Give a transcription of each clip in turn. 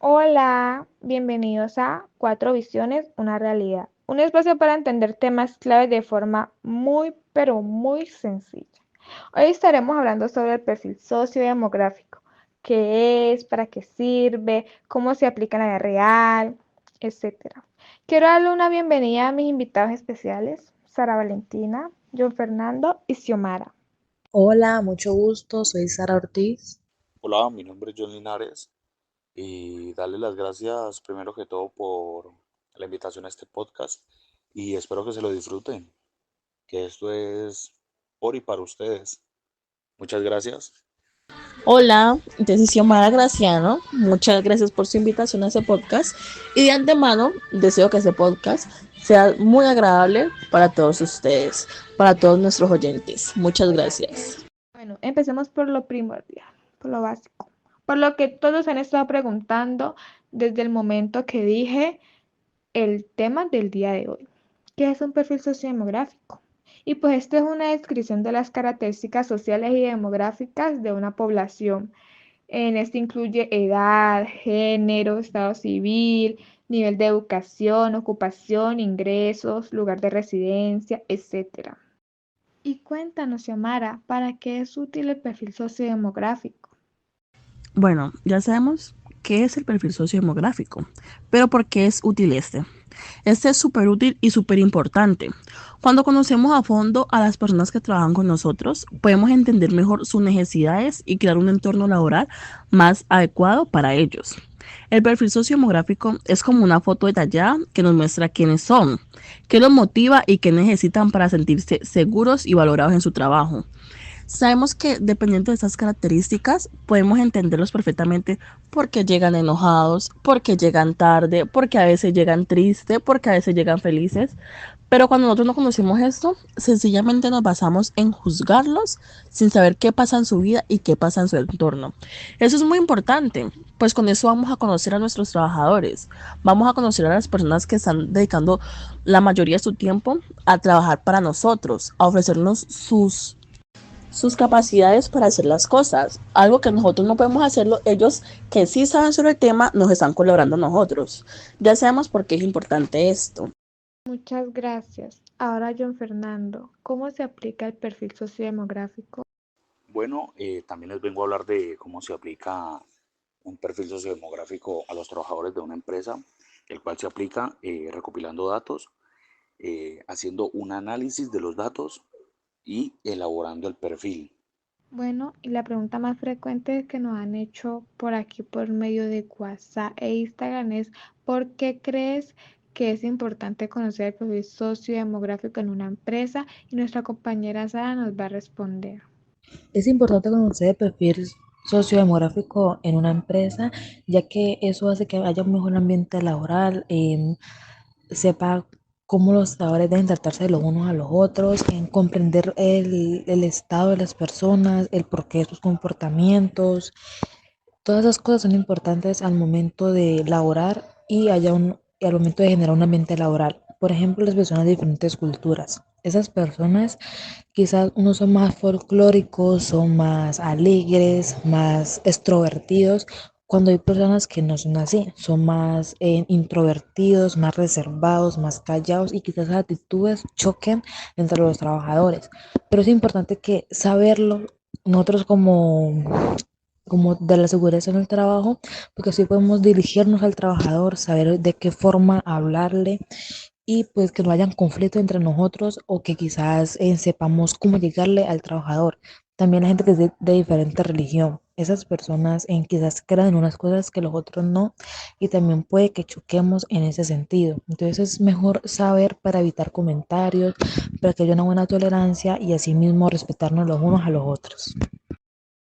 Hola, bienvenidos a Cuatro Visiones, una realidad. Un espacio para entender temas claves de forma muy, pero muy sencilla. Hoy estaremos hablando sobre el perfil sociodemográfico, qué es, para qué sirve, cómo se aplica en la vida real, etcétera. Quiero darle una bienvenida a mis invitados especiales, Sara Valentina, John Fernando y Xiomara. Hola, mucho gusto, soy Sara Ortiz. Hola, mi nombre es John Linares y darle las gracias primero que todo por la invitación a este podcast y espero que se lo disfruten, que esto es por y para ustedes. Muchas gracias. Hola, yo soy Xiomara Graciano. Muchas gracias por su invitación a este podcast. Y de antemano, deseo que este podcast sea muy agradable para todos ustedes, para todos nuestros oyentes. Muchas gracias. Bueno, empecemos por lo primordial, por lo básico, por lo que todos han estado preguntando desde el momento que dije el tema del día de hoy. ¿Qué es un perfil sociodemográfico? Y pues esto es una descripción de las características sociales y demográficas de una población. En este incluye edad, género, estado civil, nivel de educación, ocupación, ingresos, lugar de residencia, etcétera. Y cuéntanos, Xiomara, ¿para qué es útil el perfil sociodemográfico? Bueno, ya sabemos qué es el perfil sociodemográfico, pero ¿por qué es útil este? Este es súper útil y súper importante. Cuando conocemos a fondo a las personas que trabajan con nosotros, podemos entender mejor sus necesidades y crear un entorno laboral más adecuado para ellos. El perfil sociodemográfico es como una foto detallada que nos muestra quiénes son, qué los motiva y qué necesitan para sentirse seguros y valorados en su trabajo. Sabemos que dependiendo de estas características podemos entenderlos perfectamente porque llegan enojados, porque llegan tarde, porque a veces llegan tristes, porque a veces llegan felices. Pero cuando nosotros no conocemos esto, sencillamente nos basamos en juzgarlos sin saber qué pasa en su vida y qué pasa en su entorno. Eso es muy importante, pues con eso vamos a conocer a nuestros trabajadores, vamos a conocer a las personas que están dedicando la mayoría de su tiempo a trabajar para nosotros, a ofrecernos sus capacidades para hacer las cosas. Algo que nosotros no podemos hacerlo, ellos que sí saben sobre el tema nos están colaborando a nosotros. Ya sabemos por qué es importante esto. Muchas gracias. Ahora, John Fernando, ¿cómo se aplica el perfil sociodemográfico? Bueno, también les vengo a hablar de cómo se aplica un perfil sociodemográfico a los trabajadores de una empresa, el cual se aplica recopilando datos, haciendo un análisis de los datos y elaborando el perfil. Bueno, y la pregunta más frecuente que nos han hecho por aquí por medio de WhatsApp e Instagram es, ¿por qué crees que es importante conocer el perfil sociodemográfico en una empresa? Y nuestra compañera Sara nos va a responder. Es importante conocer el perfil sociodemográfico en una empresa, ya que eso hace que haya un mejor ambiente laboral, sepa cómo los trabajadores deben tratarse de los unos a los otros, en comprender el estado de las personas, el porqué de sus comportamientos. Todas esas cosas son importantes al momento de laborar y al momento de generar un ambiente laboral. Por ejemplo, las personas de diferentes culturas. Esas personas quizás unos son más folclóricos, son más alegres, más extrovertidos, cuando hay personas que no son así, son más introvertidos, más reservados, más callados y quizás las actitudes choquen entre los trabajadores. Pero es importante que saberlo nosotros como de la seguridad en el trabajo, porque así podemos dirigirnos al trabajador, saber de qué forma hablarle y pues que no hayan conflicto entre nosotros o que quizás sepamos cómo llegarle al trabajador. También la gente que es de diferente religión, esas personas quizás crean en unas cosas que los otros no y también puede que choquemos en ese sentido. Entonces es mejor saber para evitar comentarios, para que haya una buena tolerancia y así mismo respetarnos los unos a los otros.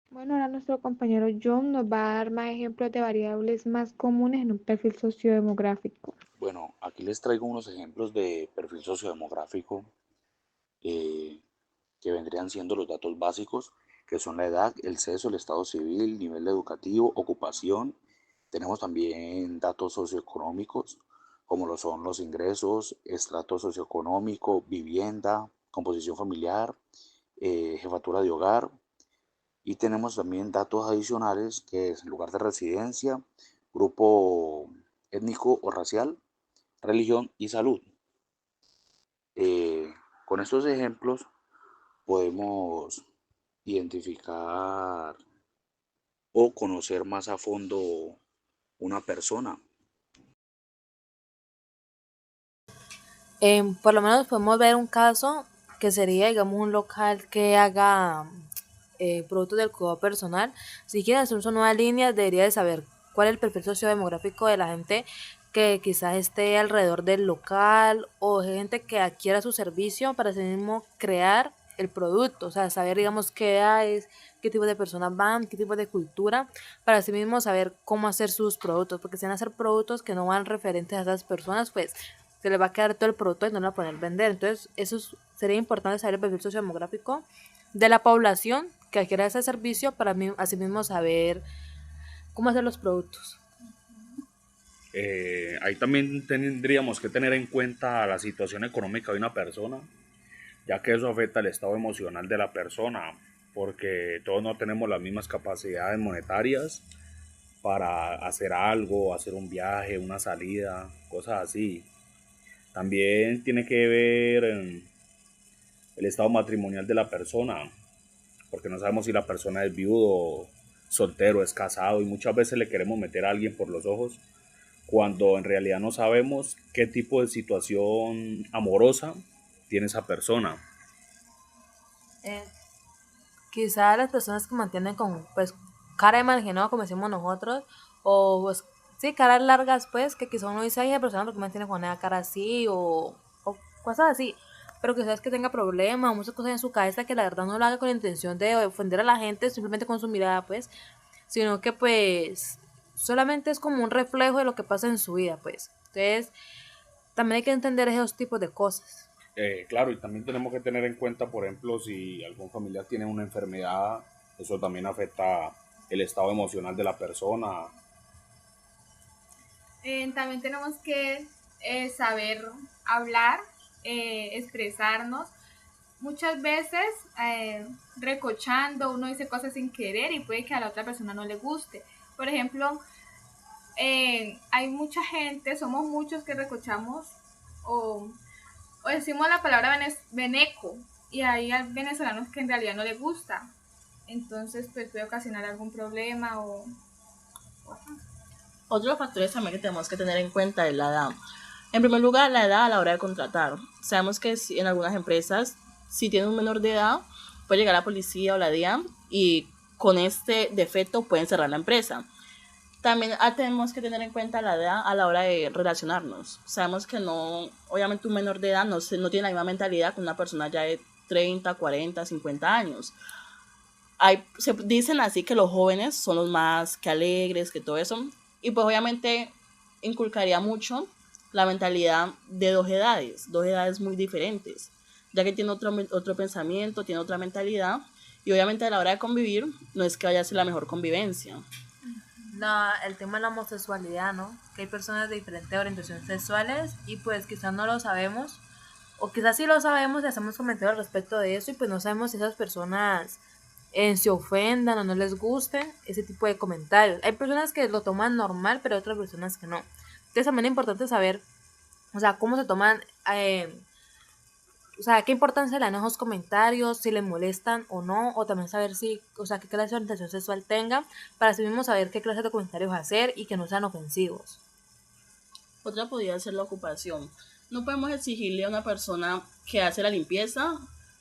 Bueno, ahora nuestro compañero John nos va a dar más ejemplos de variables más comunes en un perfil sociodemográfico. Bueno, aquí les traigo unos ejemplos de perfil sociodemográfico eh, que vendrían siendo los datos básicos, que son la edad, el sexo, el estado civil, nivel educativo, ocupación. Tenemos también datos socioeconómicos, como lo son los ingresos, estrato socioeconómico, vivienda, composición familiar, jefatura de hogar. Y tenemos también datos adicionales, que es lugar de residencia, grupo étnico o racial, religión y salud. Con estos ejemplos podemos identificar o conocer más a fondo una persona. Por lo menos podemos ver un caso que sería, digamos, un local que haga productos del cuidado personal. Si quieren hacer una nueva línea, debería de saber cuál es el perfil sociodemográfico de la gente que quizás esté alrededor del local o gente que adquiera su servicio para así mismo crear el producto, o sea, saber, digamos, qué edades, qué tipo de personas van, qué tipo de cultura, para así mismo saber cómo hacer sus productos, porque si van a hacer productos que no van referentes a esas personas, pues se les va a quedar todo el producto y no lo van a poder vender. Entonces, sería importante saber el perfil sociodemográfico de la población que adquiera ese servicio para así mismo saber cómo hacer los productos. Ahí también tendríamos que tener en cuenta la situación económica de una persona, ya que eso afecta el estado emocional de la persona, porque todos no tenemos las mismas capacidades monetarias para hacer algo, hacer un viaje, una salida, cosas así. También tiene que ver el estado matrimonial de la persona, porque no sabemos si la persona es viudo, soltero, es casado, y muchas veces le queremos meter a alguien por los ojos cuando en realidad no sabemos qué tipo de situación amorosa tiene esa persona. Eh, Quizás las personas que mantienen con pues cara de marginado, como decimos nosotros, o pues sí, caras largas, pues, que quizás uno dice, ay, esa persona porque mantiene con una cara así, o cosas así, pero quizás que tenga problemas o muchas cosas en su cabeza que la verdad no lo haga con la intención de ofender a la gente, simplemente con su mirada, pues, sino que pues solamente es como un reflejo de lo que pasa en su vida, pues. Entonces, también hay que entender esos tipos de cosas. Claro, y también tenemos que tener en cuenta, por ejemplo, si algún familiar tiene una enfermedad, eso también afecta el estado emocional de la persona. También tenemos que saber hablar, expresarnos. Muchas veces recochando uno dice cosas sin querer y puede que a la otra persona no le guste. Por ejemplo, hay mucha gente, somos muchos que recochamos o, o decimos la palabra veneco y hay venezolanos que en realidad no les gusta. Entonces pues puede ocasionar algún problema o... Otros factores también que tenemos que tener en cuenta es la edad. En primer lugar, la edad a la hora de contratar. Sabemos que en algunas empresas, si tiene un menor de edad, puede llegar la policía o la DIAN y con este defecto pueden cerrar la empresa. También tenemos que tener en cuenta la edad a la hora de relacionarnos. Sabemos que no, obviamente un menor de edad no tiene la misma mentalidad que una persona ya de 30, 40, 50 años. Se dicen así que los jóvenes son los más que alegres, que todo eso, y pues obviamente inculcaría mucho la mentalidad de dos edades muy diferentes, ya que tiene otro pensamiento, tiene otra mentalidad, y obviamente a la hora de convivir no es que vaya a ser la mejor convivencia. El tema de la homosexualidad, ¿no? Que hay personas de diferentes orientaciones sexuales y pues quizás no lo sabemos, o quizás sí lo sabemos y hacemos comentarios al respecto de eso y pues no sabemos si esas personas se ofendan o no les guste ese tipo de comentarios. Hay personas que lo toman normal, pero hay otras personas que no. Entonces también es importante saber, o sea, cómo se toman, o sea, qué importancia le dan esos comentarios, si les molestan o no, o también saber si, o sea, qué clase de orientación sexual tengan, para así mismo saber qué clase de comentarios hacer y que no sean ofensivos. Otra podría ser la ocupación. No podemos exigirle a una persona que hace la limpieza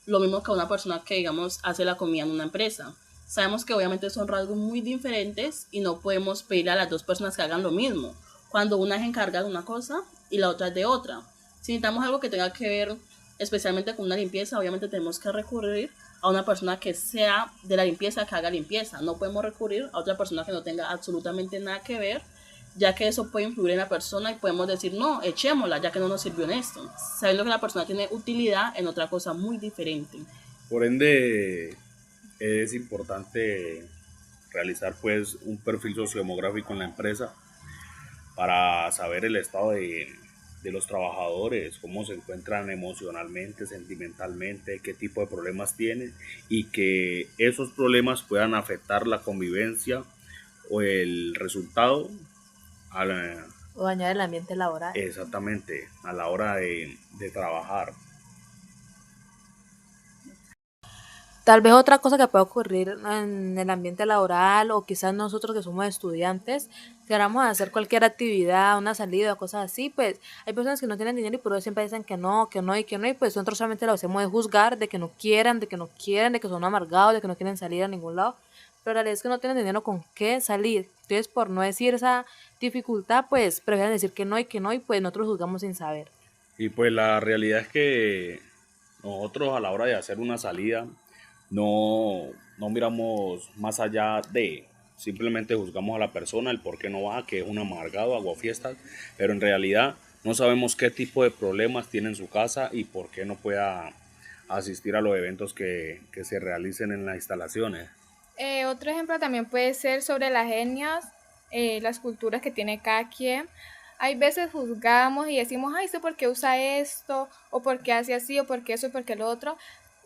lo mismo que a una persona que, digamos, hace la comida en una empresa. Sabemos que obviamente son rasgos muy diferentes y no podemos pedirle a las dos personas que hagan lo mismo, cuando una es encargada de una cosa y la otra es de otra. Si necesitamos algo que tenga que ver especialmente con una limpieza, obviamente tenemos que recurrir a una persona que sea de la limpieza, que haga limpieza. No podemos recurrir a otra persona que no tenga absolutamente nada que ver, ya que eso puede influir en la persona y podemos decir, no, echémosla, ya que no nos sirvió en esto, sabiendo que la persona tiene utilidad en otra cosa muy diferente. Por ende, es importante realizar pues un perfil sociodemográfico en la empresa para saber el estado de los trabajadores, cómo se encuentran emocionalmente, sentimentalmente, qué tipo de problemas tienen y que esos problemas puedan afectar la convivencia o el resultado O dañar el ambiente laboral. Exactamente, a la hora de trabajar. Tal vez otra cosa que puede ocurrir en el ambiente laboral, o quizás nosotros que somos estudiantes, queramos hacer cualquier actividad, una salida o cosas así, pues hay personas que no tienen dinero y por eso siempre dicen que no, y pues nosotros solamente lo hacemos de juzgar, de que no quieren, de que son amargados, de que no quieren salir a ningún lado, pero la realidad es que no tienen dinero con qué salir. Entonces, por no decir esa dificultad, pues prefieren decir que no, y pues nosotros juzgamos sin saber. Y pues la realidad es que nosotros a la hora de hacer una salida no miramos más allá de, simplemente juzgamos a la persona, el por qué no va, que es un amargado, aguafiestas, pero en realidad no sabemos qué tipo de problemas tiene en su casa y por qué no pueda asistir a los eventos que se realicen en las instalaciones. Otro ejemplo también puede ser sobre las etnias, las culturas que tiene cada quien. Hay veces juzgamos y decimos, ay, ¿sé por qué usa esto? O por qué hace así, o por qué eso, y por qué lo otro.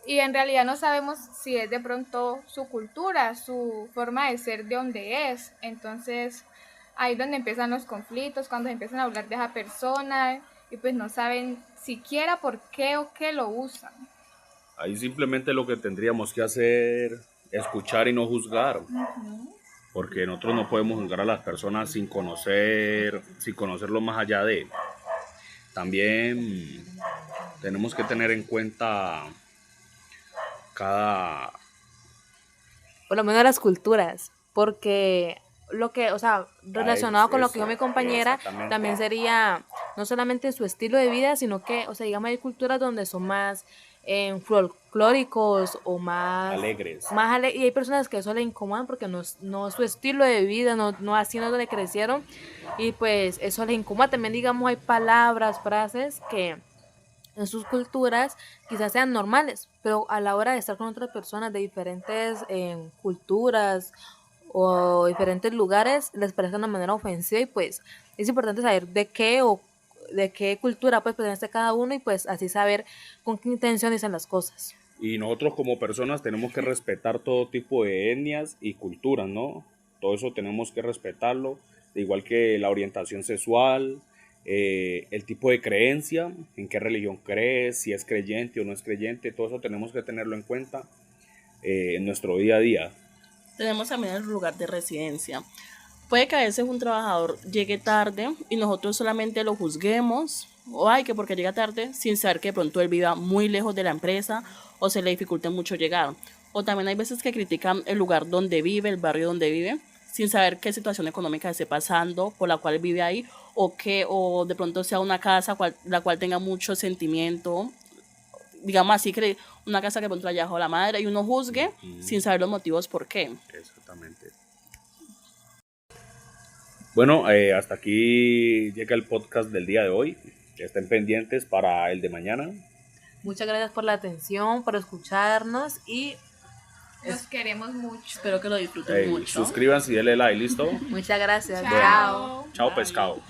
Y en realidad no sabemos si es de pronto su cultura, su forma de ser, de donde es. Entonces, ahí es donde empiezan los conflictos, cuando empiezan a hablar de esa persona y pues no saben siquiera por qué o qué lo usan. Ahí simplemente lo que tendríamos que hacer es escuchar y no juzgar, porque nosotros no podemos juzgar a las personas sin conocerlo más allá de. También tenemos que tener en cuenta cada... Por lo menos las culturas, porque relacionado con lo que dijo mi compañera, también sería no solamente su estilo de vida, sino que, digamos, hay culturas donde son más folclóricos o más alegres. Y hay personas que eso le incomodan porque no es su estilo de vida, no así no es donde crecieron, y pues eso les incomoda. También, digamos, hay palabras, frases que en sus culturas quizás sean normales, pero a la hora de estar con otras personas de diferentes culturas o diferentes lugares les parece de una manera ofensiva, y pues es importante saber de qué cultura pues pertenece cada uno, y pues así saber con qué intención dicen las cosas. Y nosotros como personas tenemos que respetar todo tipo de etnias y culturas, ¿no? Todo eso tenemos que respetarlo, igual que la orientación sexual, el tipo de creencia, en qué religión crees, si es creyente o no es creyente, todo eso tenemos que tenerlo en cuenta en nuestro día a día. Tenemos también el lugar de residencia. Puede que a veces un trabajador llegue tarde y nosotros solamente lo juzguemos, o ay, que porque llega tarde, sin saber que de pronto él viva muy lejos de la empresa o se le dificulte mucho llegar. O también hay veces que critican el lugar donde vive, el barrio donde vive, sin saber qué situación económica esté pasando por la cual vive ahí, o de pronto sea una casa la cual tenga mucho sentimiento, digamos así, que una casa que de pronto haya dejado la madre, y uno juzgue sin saber los motivos por qué. Exactamente. Bueno, hasta aquí llega el podcast del día de hoy. Estén pendientes para el de mañana. Muchas gracias por la atención, por escucharnos, y los queremos mucho. Espero que lo disfruten mucho. Suscríbanse y denle like, ¿listo? Muchas gracias. Chao. Chao, pescado.